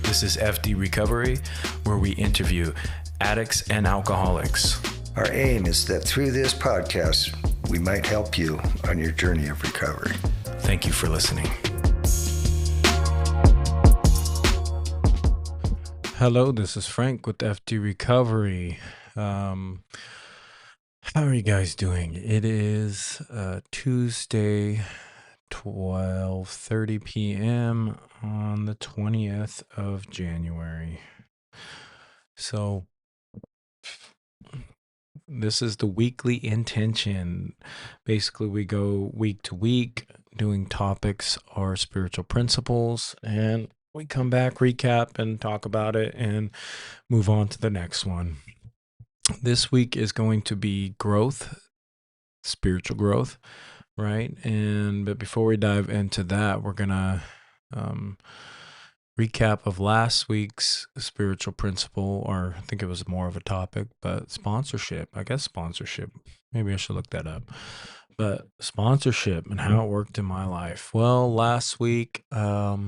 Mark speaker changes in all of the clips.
Speaker 1: This is F.D. Recovery, where we interview addicts and alcoholics.
Speaker 2: Our aim is that through this podcast, we might help you on your journey of recovery.
Speaker 1: Thank you for listening.
Speaker 3: Hello, this is Frank with F.D. Recovery. How are you guys doing? It is Tuesday, 12:30 p.m. on the 20th of January. So this is the weekly intention. Basically, we go week to week doing topics or spiritual principles, and we come back, recap, and talk about it and move on to the next one. This week is going to be growth, spiritual growth, right? But before we dive into that, we're going to recap of last week's spiritual principle, or I think it was more of a topic, but sponsorship. I guess sponsorship. Maybe I should look that up. But sponsorship and how it worked in my life. Well, last week, I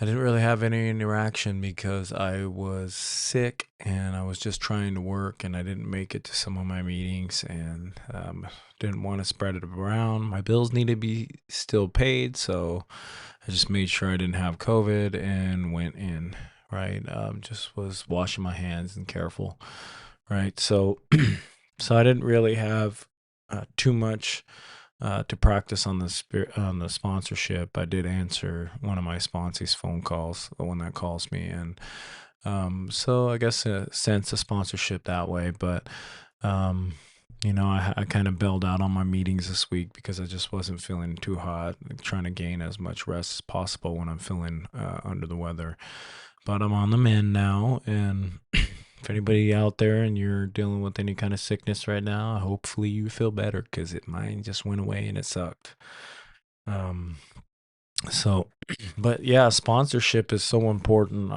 Speaker 3: didn't really have any interaction because I was sick and I was just trying to work, and I didn't make it to some of my meetings, and didn't want to spread it around. My bills needed to be still paid, so I just made sure I didn't have COVID and went in, right? Just was washing my hands and careful, right? So, so I didn't really have too much to practice on the sponsorship. I did answer one of my sponsees' phone calls, the one that calls me, and so I guess in a sense of sponsorship that way. But I kind of bailed out on my meetings this week because I just wasn't feeling too hot, trying to gain as much rest as possible when I'm feeling under the weather. But I'm on the mend now, and if anybody out there and you're dealing with any kind of sickness right now, hopefully you feel better, because mine just went away and it sucked. But yeah, sponsorship is so important.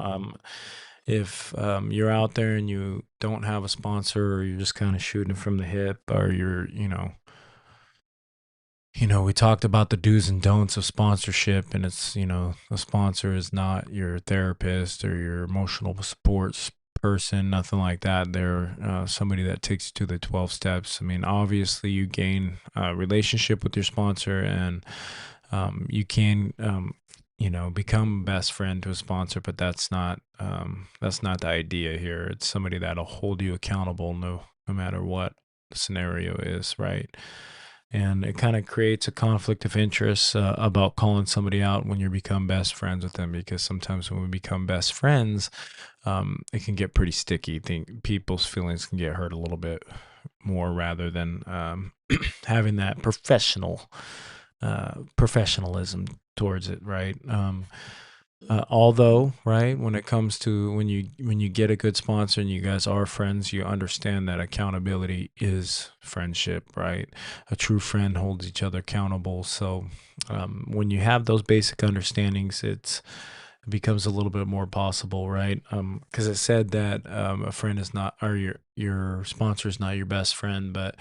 Speaker 3: If you're out there and you don't have a sponsor, or you're just kind of shooting from the hip, or we talked about the do's and don'ts of sponsorship, and it's, a sponsor is not your therapist or your emotional support person, nothing like that. They're somebody that takes you to the 12 steps. I mean, obviously you gain a relationship with your sponsor, and you can, become best friend to a sponsor, but that's not the idea here. It's somebody that'll hold you accountable no matter what the scenario is, right? And it kind of creates a conflict of interest about calling somebody out when you become best friends with them, because sometimes when we become best friends, it can get pretty sticky. People's feelings can get hurt a little bit more, rather than having that professionalism towards it, right? Although, right, when it comes to when you get a good sponsor and you guys are friends, you understand that accountability is friendship, right? A true friend holds each other accountable. So when you have those basic understandings, it becomes a little bit more possible, right? Because it said that a friend is not, or your sponsor is not your best friend, but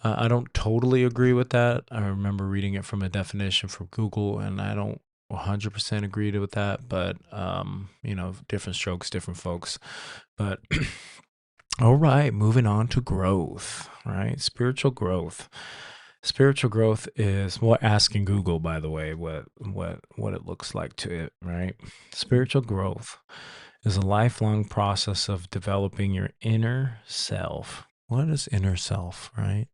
Speaker 3: I don't totally agree with that. I remember reading it from a definition from Google, and I don't 100% agreed with that, but different strokes, different folks. But all right, moving on to growth, right? Spiritual growth is, well, asking Google, by the way, what it looks like to it, right? Spiritual growth is a lifelong process of developing your inner self. What is inner self, right?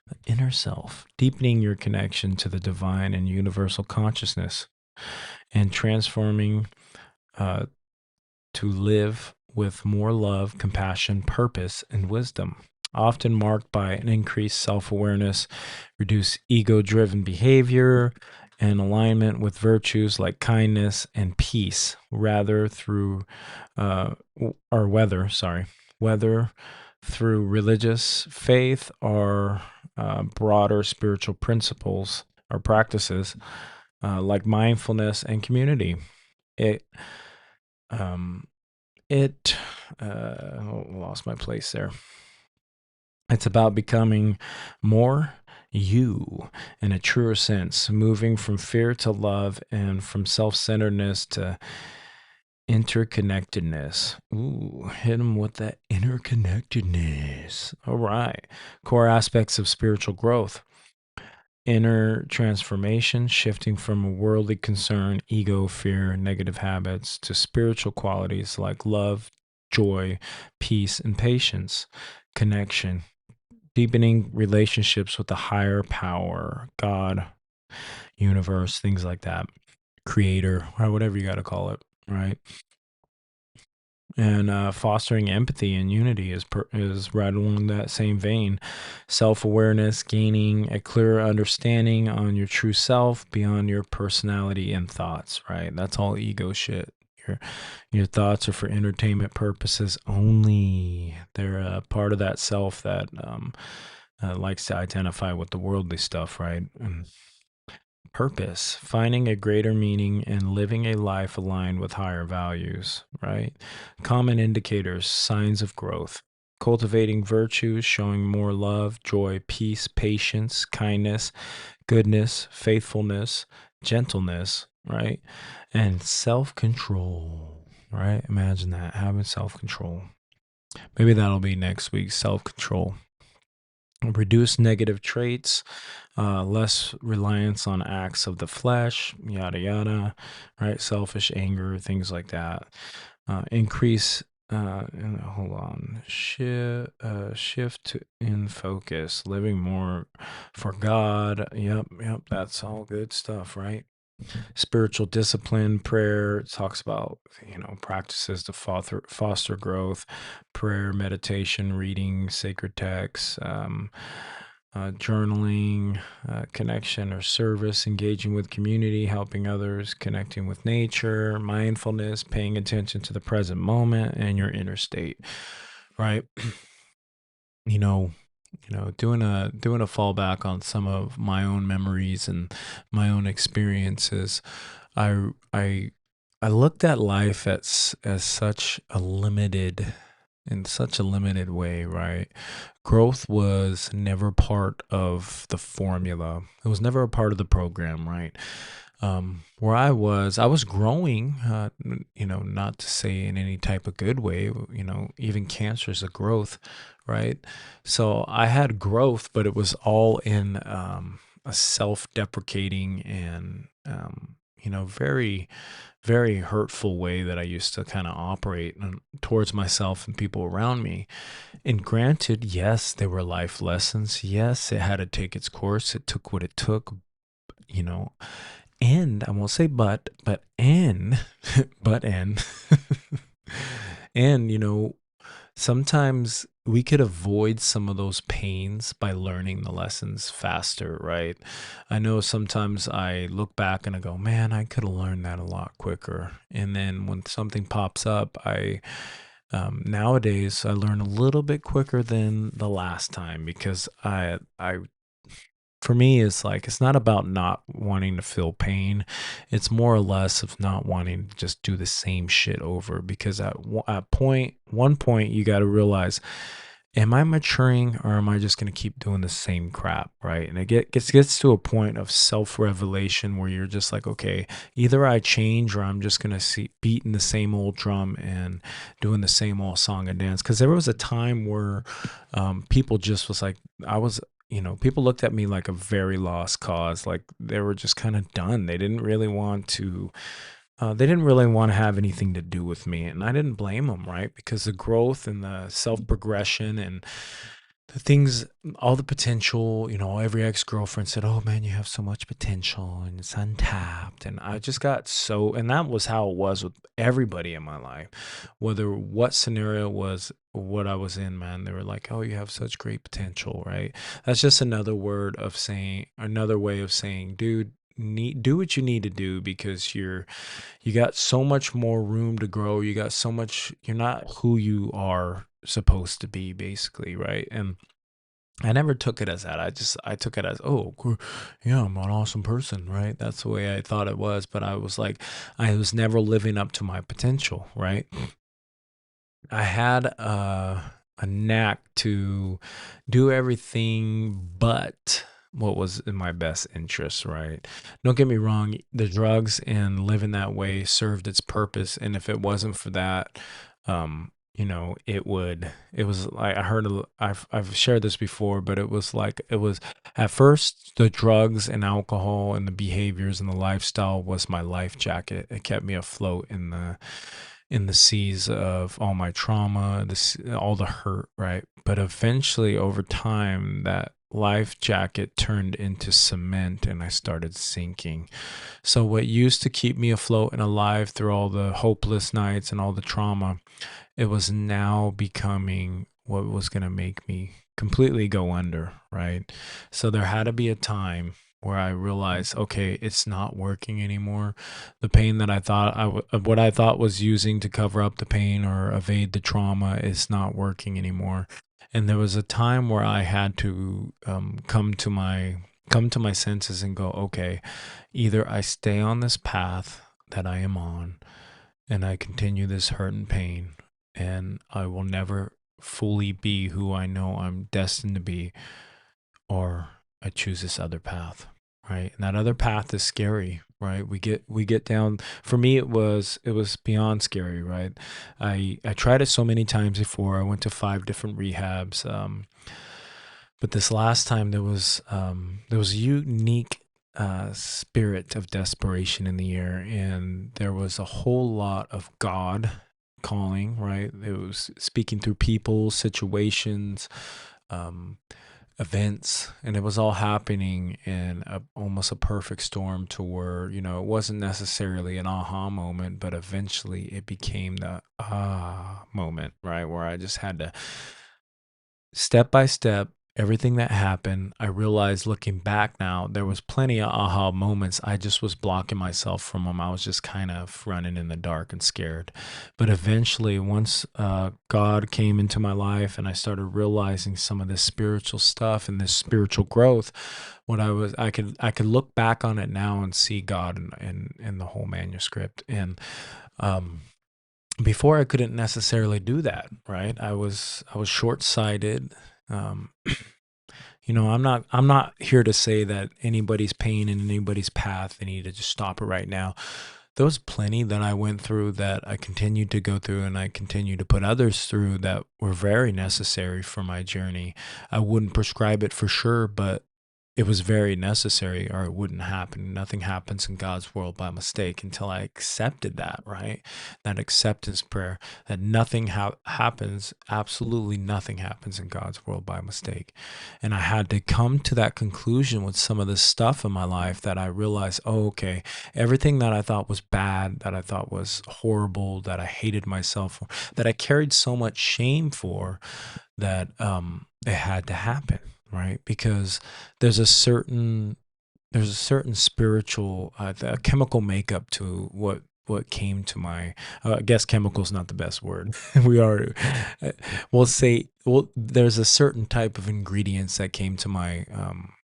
Speaker 3: The inner self, deepening your connection to the divine and universal consciousness, and transforming to live with more love, compassion, purpose, and wisdom, often marked by an increased self-awareness, reduced ego-driven behavior, and alignment with virtues like kindness and peace, whether through religious faith or broader spiritual principles or practices like mindfulness and community. Lost my place there. It's about becoming more you in a truer sense, moving from fear to love and from self-centeredness to interconnectedness. Ooh, hit him with that interconnectedness. All right. Core aspects of spiritual growth. Inner transformation, shifting from a worldly concern, ego, fear, negative habits to spiritual qualities like love, joy, peace, and patience. Connection, deepening relationships with the higher power, God, universe, things like that, creator, or whatever you got to call it, right? And fostering empathy and unity is right along that same vein. Self-awareness, gaining a clearer understanding on your true self beyond your personality and thoughts, right? That's all ego shit. Your thoughts are for entertainment purposes only. They're a part of that self that likes to identify with the worldly stuff, right? Purpose, finding a greater meaning and living a life aligned with higher values, right? Common indicators, signs of growth, cultivating virtues, showing more love, joy, peace, patience, kindness, goodness, faithfulness, gentleness, right? And self-control, right? Imagine that, having self-control. Maybe that'll be next week, self-control. Reduce negative traits, less reliance on acts of the flesh, yada yada, right? Selfish anger, things like that. Increase, hold on, shift in focus, living more for God. Yep, that's all good stuff, right? Spiritual discipline, prayer, it talks about, practices to foster growth, prayer, meditation, reading sacred texts, journaling, connection or service, engaging with community, helping others, connecting with nature, mindfulness, paying attention to the present moment and your inner state, right? you know, doing a fallback on some of my own memories and my own experiences. I I I looked at life as such a limited in such a limited way, right? Growth was never part of the formula. It was never a part of the program, right? Where I was growing, not to say in any type of good way, even cancer is a growth, right? So I had growth, but it was all in a self-deprecating and, very, very hurtful way that I used to kind of operate towards myself and people around me. And granted, yes, there were life lessons. Yes, it had to take its course. It took what it took, you know, and I won't say and, but and, and, sometimes we could avoid some of those pains by learning the lessons faster, right? I know sometimes I look back and I go, man, I could have learned that a lot quicker. And then when something pops up, nowadays I learn a little bit quicker than the last time because for me, it's like, it's not about not wanting to feel pain. It's more or less of not wanting to just do the same shit over because one point, you got to realize, am I maturing or am I just going to keep doing the same crap, right? And it gets to a point of self-revelation where you're just like, okay, either I change or I'm just going to beating the same old drum and doing the same old song and dance. Because there was a time where people just was like, people looked at me like a very lost cause. Like they were just kind of done. They didn't really want to have anything to do with me. And I didn't blame them, right? Because the growth and the self-progression and the things, all the potential, every ex-girlfriend said, oh man, you have so much potential and it's untapped. And I just and that was how it was with everybody in my life, whether what scenario was what I was in, man, they were like, oh, you have such great potential, right? That's just another way of saying, dude, do what you need to do because you got so much more room to grow. You're not who you are supposed to be, basically, right? And I never took it as that. I took it as, oh, cool. Yeah, I'm an awesome person, right? That's the way I thought it was. But I was never living up to my potential, right? I had a knack to do everything but what was in my best interest, right? Don't get me wrong, the drugs and living that way served its purpose, and if it wasn't for that, it was like I've shared this before, but it was at first the drugs and alcohol and the behaviors and the lifestyle was my life jacket. It kept me afloat in the seas of all my trauma, all the hurt, right? But eventually, over time, that life jacket turned into cement and I started sinking. So, what used to keep me afloat and alive through all the hopeless nights and all the trauma, it was now becoming what was going to make me completely go under, right? So, there had to be a time where I realized, okay, it's not working anymore. The pain that what I thought was using to cover up the pain or evade the trauma is not working anymore. And there was a time where I had to come to my senses and go, okay, either I stay on this path that I am on and I continue this hurt and pain, and I will never fully be who I know I'm destined to be, or I choose this other path, right? And that other path is scary, right? We get down. For me, it was beyond scary, right? I tried it so many times before. I went to 5 different rehabs, but this last time there was a unique spirit of desperation in the air, and there was a whole lot of God calling, right? It was speaking through people, situations, um, events, and it was all happening in almost a perfect storm to where, it wasn't necessarily an aha moment, but eventually it became the moment, right? Where I just had to step by step, everything that happened, I realized looking back now, there was plenty of aha moments. I just was blocking myself from them. I was just kind of running in the dark and scared. But eventually, once God came into my life and I started realizing some of this spiritual stuff and this spiritual growth, I could look back on it now and see God in the whole manuscript. And before I couldn't necessarily do that, right? I was short-sighted. Um, I'm not here to say that anybody's pain and anybody's path, they need to just stop it right now. There was plenty that I went through that I continued to go through and I continue to put others through that were very necessary for my journey. I wouldn't prescribe it for sure, but it was very necessary or it wouldn't happen. Nothing happens in God's world by mistake until I accepted that, right? That acceptance prayer, that nothing happens, absolutely nothing happens in God's world by mistake. And I had to come to that conclusion with some of this stuff in my life that I realized, oh, okay, everything that I thought was bad, that I thought was horrible, that I hated myself for, that I carried so much shame for, that it had to happen, right? Because there's a certain spiritual chemical makeup to what came to my I guess chemical is not the best word. We are there's a certain type of ingredients that came to my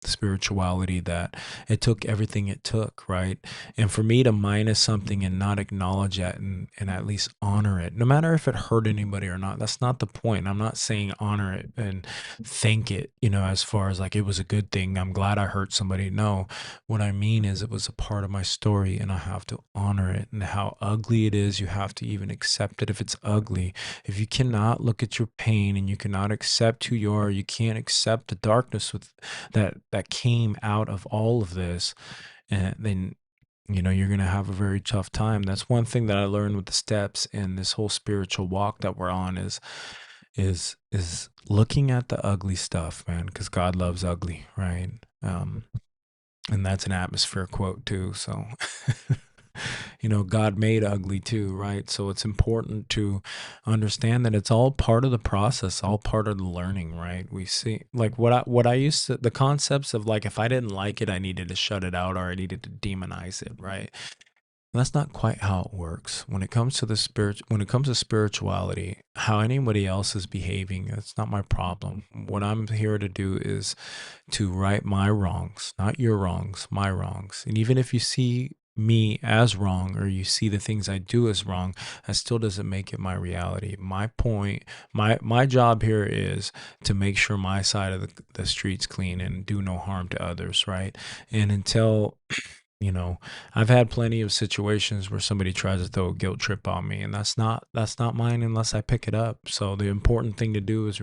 Speaker 3: spirituality that it took everything it took, right? And for me to minus something and not acknowledge that and at least honor it, no matter if it hurt anybody or not, that's not the point. I'm not saying honor it and thank it, as far as like it was a good thing, I'm glad I hurt somebody. No, what I mean is it was a part of my story and I have to honor it. And how ugly it is, you have to even accept it if it's ugly. If you cannot look at your pain and you cannot accept who you are, you can't accept the darkness with that came out of all of this, and then you're going to have a very tough time. That's one thing that I learned with the steps and this whole spiritual walk that we're on is looking at the ugly stuff, man, because God loves ugly, right? And that's an atmosphere quote too. So God made ugly too, right? So it's important to understand that it's all part of the process, all part of the learning, right? We see like what I used to, the concepts of like, if I didn't like it, I needed to shut it out or I needed to demonize it, right? That's not quite how it works. When it comes to when it comes to spirituality, how anybody else is behaving, that's not my problem. What I'm here to do is to right my wrongs, not your wrongs, my wrongs. And even if you see me as wrong, or you see the things I do as wrong, that still doesn't make it my reality. My point, my job here is to make sure my side of the street's clean and do no harm to others, right? And until I've had plenty of situations where somebody tries to throw a guilt trip on me, and that's not mine unless I pick it up. So the important thing to do is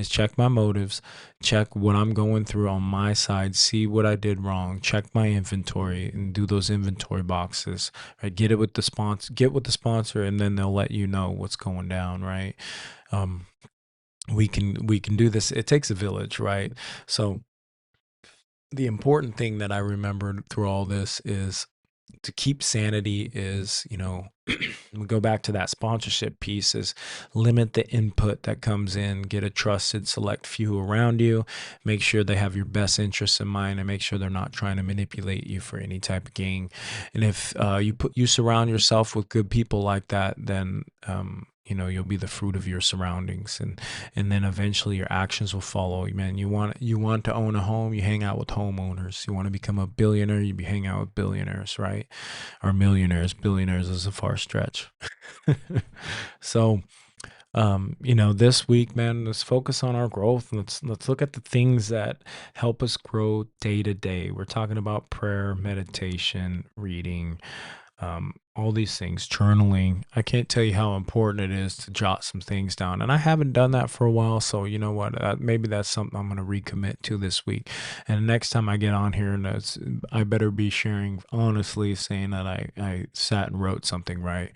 Speaker 3: check my motives, check what I'm going through on my side, see what I did wrong, check my inventory, and do those inventory boxes. Right? Get with the sponsor, and then they'll let you know what's going down. Right? We can do this. It takes a village, right? So the important thing that I remembered through all this is to keep sanity is, we go back to that sponsorship piece, is limit the input that comes in, get a trusted select few around you, make sure they have your best interests in mind, and make sure they're not trying to manipulate you for any type of gain. And if you surround yourself with good people like that, then you'll be the fruit of your surroundings, and then eventually your actions will follow. Man, you want to own a home, you hang out with homeowners. You want to become a billionaire, you hang out with billionaires, right? Or millionaires. Billionaires is a far stretch. So this week, man, let's focus on our growth. Let's look at the things that help us grow day to day. We're talking about prayer, meditation, reading, all these things, journaling. I can't tell you how important it is to jot some things down. And I haven't done that for a while. So you know what? Maybe that's something I'm going to recommit to this week. And next time I get on here, I better be sharing honestly, saying that I sat and wrote something, right?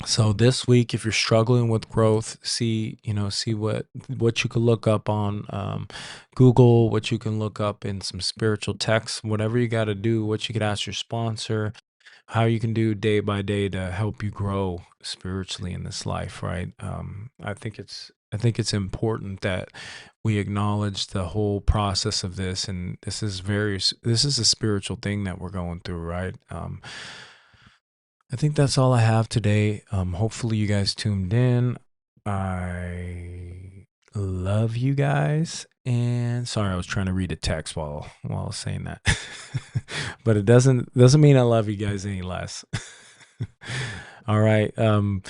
Speaker 3: So this week, if you're struggling with growth, see what you can look up on Google, what you can look up in some spiritual texts, whatever you got to do, what you could ask your sponsor, how you can do day by day to help you grow spiritually in this life, right? I think it's important that we acknowledge the whole process of this, and this is a spiritual thing that we're going through, right? I think that's all I have today. Hopefully you guys tuned in. I love you guys. And sorry, I was trying to read a text while I was saying that. But it doesn't mean I love you guys any less. All right. You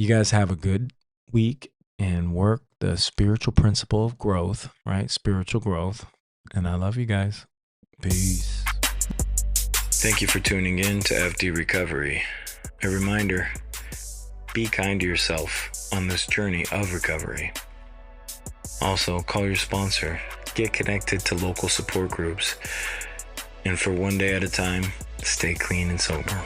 Speaker 3: guys have a good week and work the spiritual principle of growth, right? Spiritual growth. And I love you guys. Peace.
Speaker 1: Thank you for tuning in to F.D. Recovery. A reminder, be kind to yourself on this journey of recovery. Also, call your sponsor, get connected to local support groups, and for one day at a time, stay clean and sober.